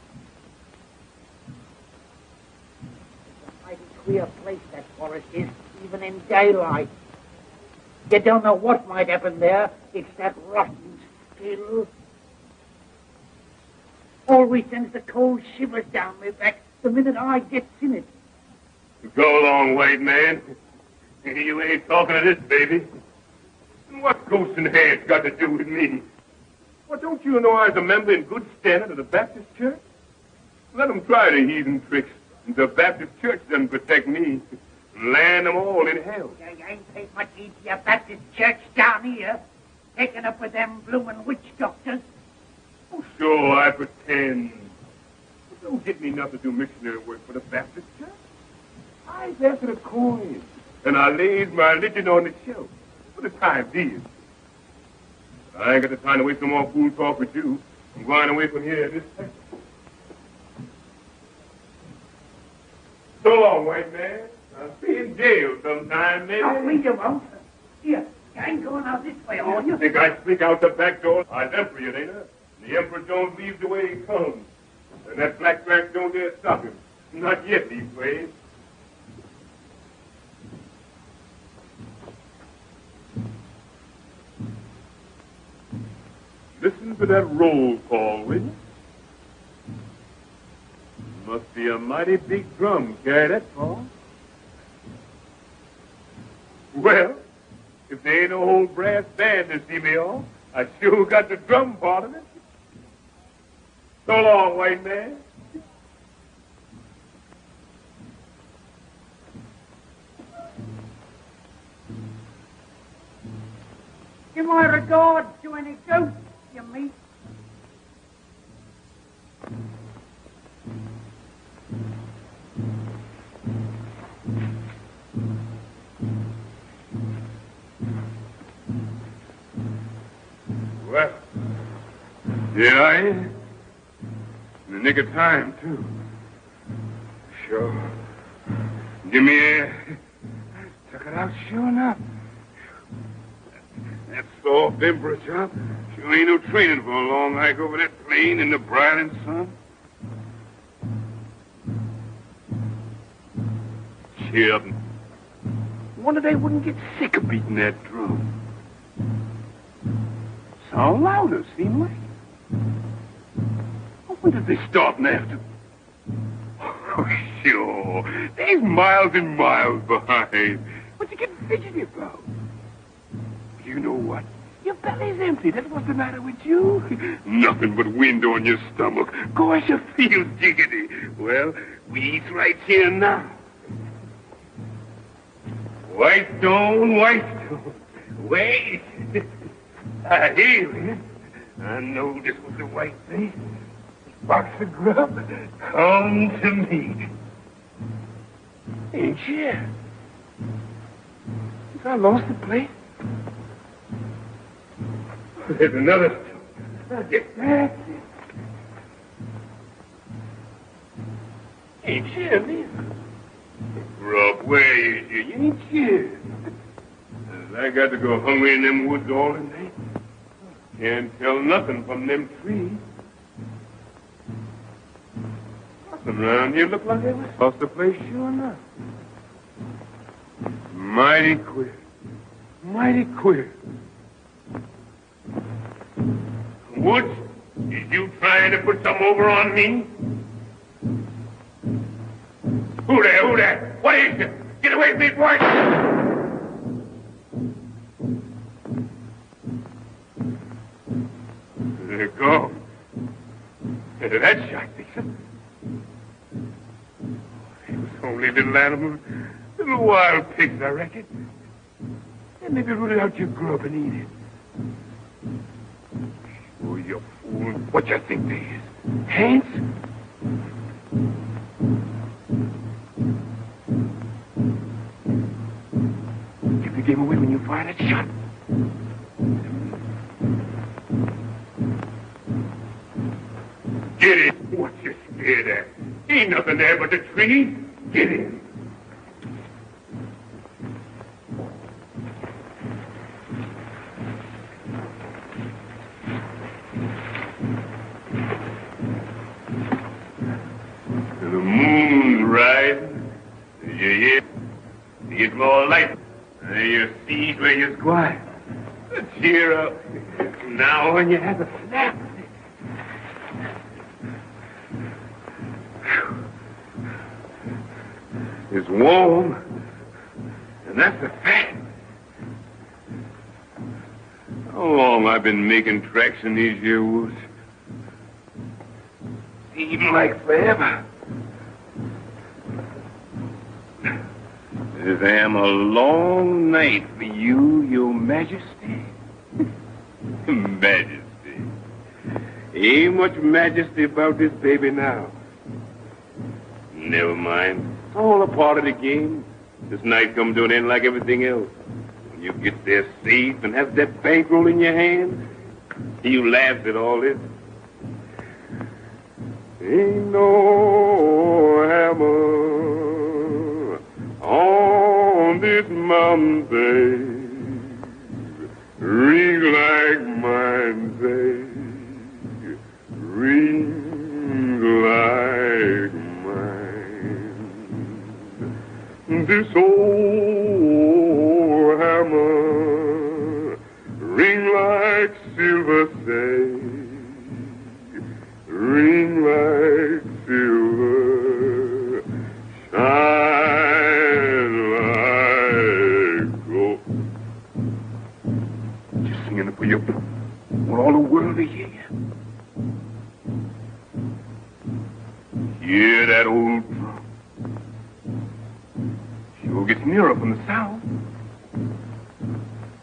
It's a mighty queer place, that forest is, even in daylight. You don't know what might happen there. It's that rotten still. Always sends the cold shivers down my back the minute I gets in it. Go along, white man. You ain't talking to this baby. What ghosts and hands got to do with me? Well, don't you know I was a member in good standing of the Baptist church? Let them try the heathen tricks. The Baptist church doesn't protect me. Land them all in hell. You ain't paid much heed to your Baptist church down here, taking up with them bloomin' witch doctors. Oh, sure, I pretend. But don't get me nothing to do missionary work for the Baptist church. I after the coin, and I lays my religion on the shelf for the time being. But I ain't got the time to waste no more fool talk with you. I'm going away from here this second. So long, white man. I'll be in jail sometime, maybe. Oh, me you won't. Here, you ain't going out this way, are you? Think I sneak out the back door? I left for you, ain't I? The Emperor Jones leaves the way he comes. And that black trash don't dare stop him. Not yet, these ways. Listen to that roll call, will you? Must be a mighty big drum carry that far. Well, if there ain't no whole brass band to see me off, I sure got the drum part of it. So long, white man. Give my regards to any ghosts you meet. Well, here I am. In the nick of time, too. Sure. Give me air. Took it out sure enough. That soft emperor chop sure ain't no training for a long hike over that plain in the brilliant sun. Cheer up. Wonder they wouldn't get sick of beating that drum. Sound louder, seem like. When did they start after? Oh, sure. They's miles and miles behind. What you getting fidgety about? You know what? Your belly's empty. That's what's the matter with you. Nothing but wind on your stomach. Gosh, you feel jiggity. Well, we eat right here now. White stone, white stone. Wait. I hear it. I know this was the right thing. Box of grub, come to me. Ain't you? I lost the place. There's another stone. Get back. Ain't you, Neil? Grub, where is you? You ain't you. I got to go hungry in them woods all the night. Can't tell nothing from them trees. Around here look like they was lost the place, sure enough. Mighty queer. Mighty queer. Woods, is you trying to put some over on me? Who there? Who there? What is it? Get away from me, boy! There you go. That shot, Dixon. Only little animals, little wild pigs, I reckon. And maybe root it out your grub and eat it. Oh, you fool. What you think they is? Ants? Keep the game away when you fire that shot. Get it. What you scared at? Ain't nothing there but the tree. Get in. The moon's rising. You hear? You get more light. And you see where you're going. Cheer up. Now when you have a snap. It's warm, and that's a fact. How long I've been making tracks in these here woods? Seems like forever. This am a long night for you, your majesty. Majesty. Ain't much majesty about this baby now. Never mind. It's all a part of the game. This night come to an end like everything else. When you get there safe and have that bankroll in your hand, you laugh at all this. Ain't no hammer on this mountain, babe. Ring like mine, babe. Ring like this old hammer, ring like silver, say, ring like silver, shine like gold. Just singing it for you. Want all the world to hear you. Hear that old drum. Sure gets nearer from the south.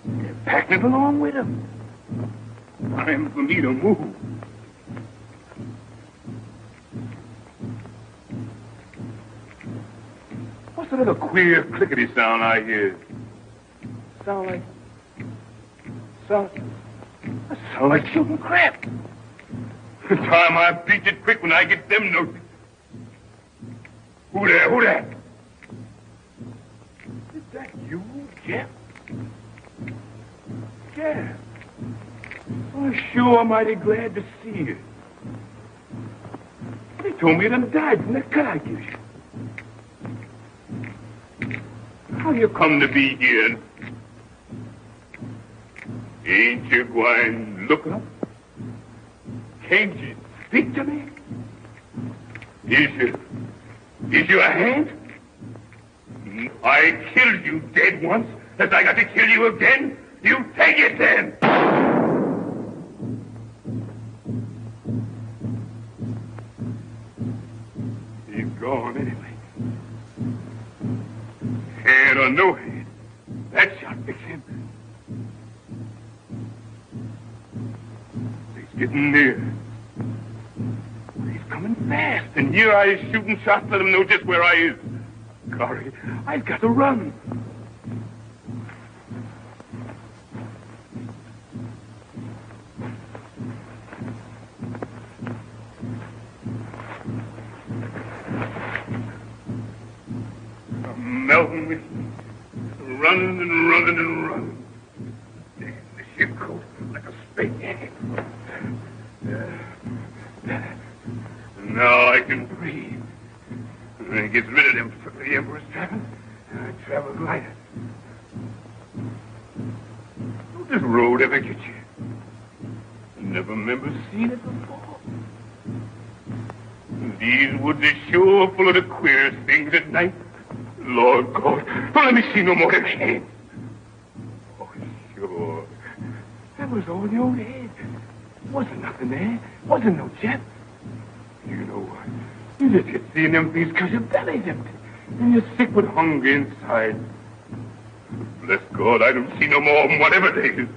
They're packing it along with them. Time for me to move. What's that little queer clickety sound I hear? Sound like shooting crap. Time I beat it quick when I get them notes. Who there? Who there? Is that you, Jeff? Sheriff. I'm sure mighty glad to see you. They told me you done died from that cut I gave you. How you come to be here? Ain't you going to look up? Can't you speak to me? Is you a hand? I killed you dead once. If I got to kill you again, you take it then. He's gone anyway. Head or no head, that shot fix him. He's getting near. He's coming fast, and here I is shooting shots, let him know just where I is. Golly, I've got to run. I'm melting with running and running and running. The ship coat like a spade. Now I can breathe. And it gets rid of them for the Emperor's traveling, and I travel lighter. Don't this road ever get you? I never remember seeing it before. These woods are sure full of the queerest things at night. Lord God, don't let me see no more of them heads. Oh, sure. That was all in your own head. Wasn't nothing there. Wasn't no jet. You know what? You just get seeing them things because your belly's empty. And you're sick with hunger inside. Bless God, I don't see no more of them, whatever they is.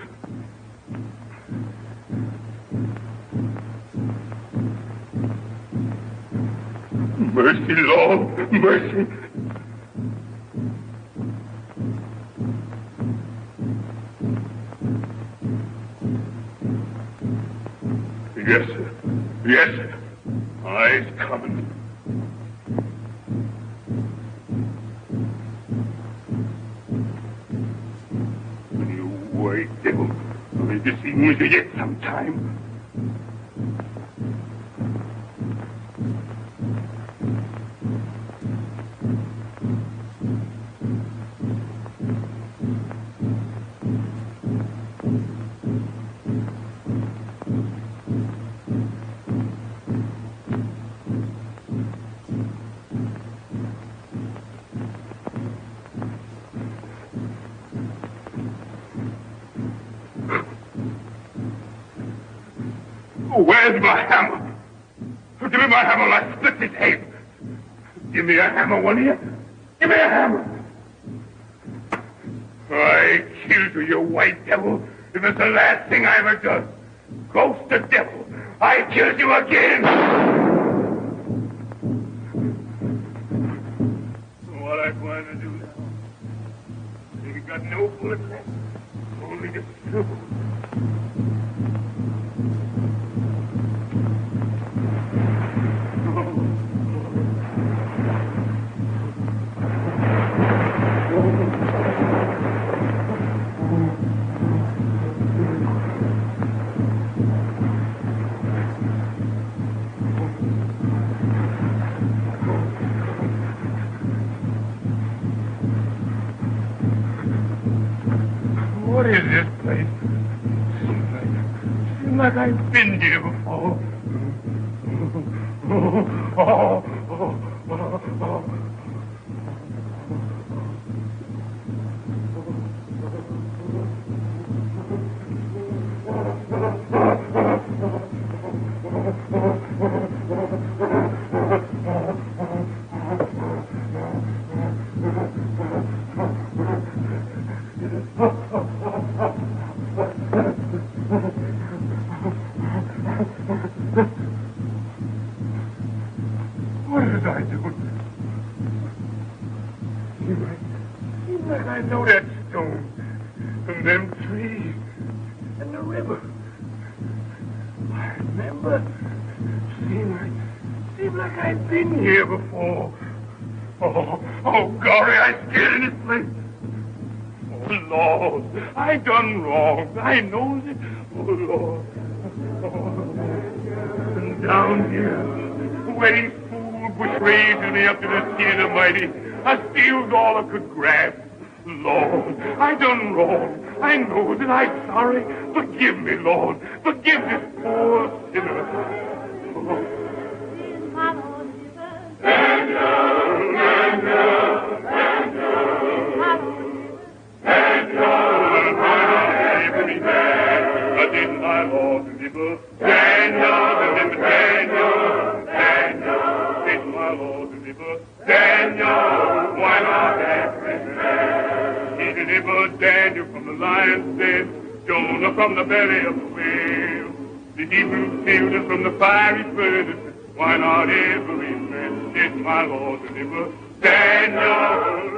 Mercy, Lord, mercy. Yes, sir. Yes, sir. I's coming. You white devil. I'll just see you yet sometime. Where's my hammer? Give me my hammer, I'll split his head. Give me a hammer, one of you. Give me a hammer. I killed you, you white devil. It was the last thing I ever done. Ghost the devil. I killed you again. What I going to do now? You got no bullet left. Only the struggle. What is this place? Seems like I've been here before. What did I do? Seems like I know that stone and them trees and the river. I remember. Seems like I've been here before. Oh, golly, I'm scared in this place. Lord, I done wrong. I knows it. Oh, Lord. And down here, where these fools bush raising me up to the sea of mighty, I steals all I could grab. Lord, I done wrong. I know that I'm sorry. Forgive me, Lord. Forgive this poor sinner. Oh. Did my Lord deliver? Daniel, did my Lord deliver? Daniel, why not every man? He delivered Daniel from the lion's den, Jonah from the belly of the whale, the Hebrew children from the fiery furnace. Why not every man? Did my Lord deliver? Daniel,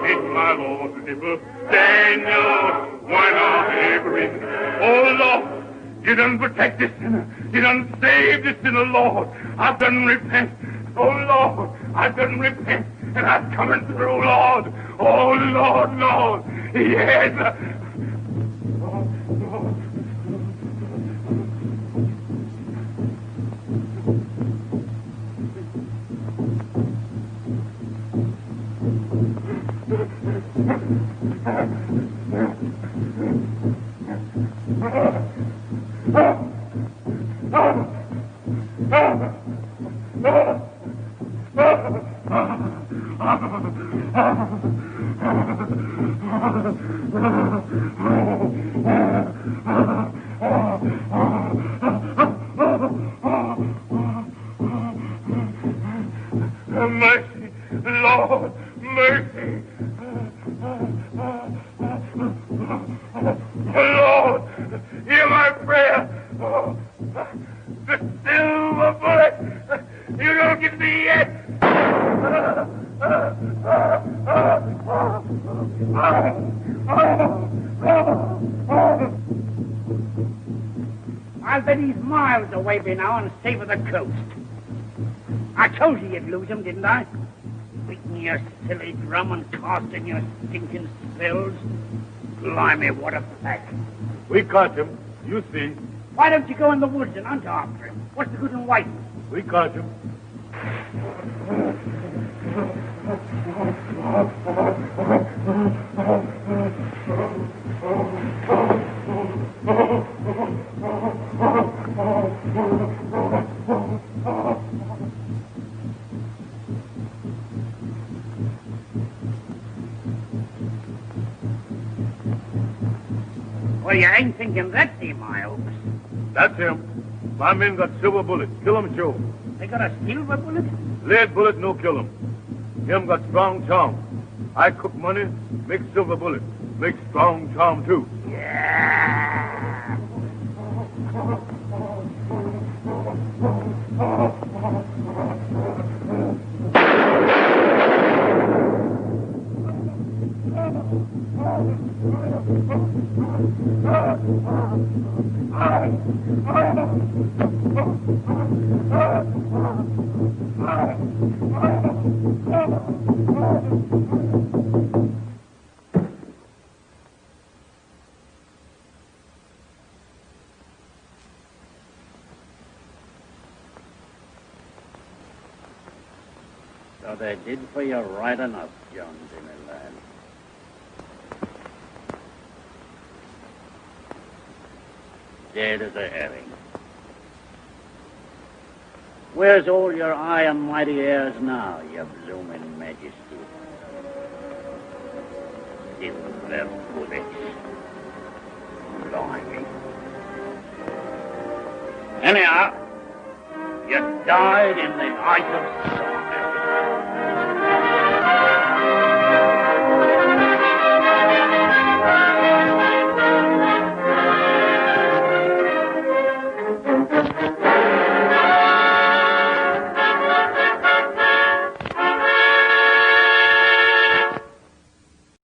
did my Lord deliver? Daniel, why not every man? Oh, Lord, you done protect this sinner. You done save this sinner, Lord. I've done repent. Oh, Lord, I've done repent. And I'm coming through, Lord. Oh, Lord. Yes. Mercy, Lord, mercy. Lord, hear my prayer. The silver bullet, you don't get me yet. I'll bet he's miles away by now and safe of the coast. I told you you'd lose him, didn't I? Beating your silly drum and casting your stinking spells. Blimey, what a pack. We caught him. You see. Why don't you go in the woods and hunt after him? What's the good in waiting? We caught him. Well, you ain't thinking that's him, I hope. That's him. My men got silver bullets. Kill him, Joe. They got a silver bullet? Lead bullet, no kill him. Him got strong charm. I cook money, make silver bullet. Make strong charm, too. Yeah. So they did for you right enough, Jones, my lad. Dead as a herring. Where's all your high and mighty airs now, your blooming majesty? Silver bullets. Blimey. Anyhow, you died in the height of sorrow.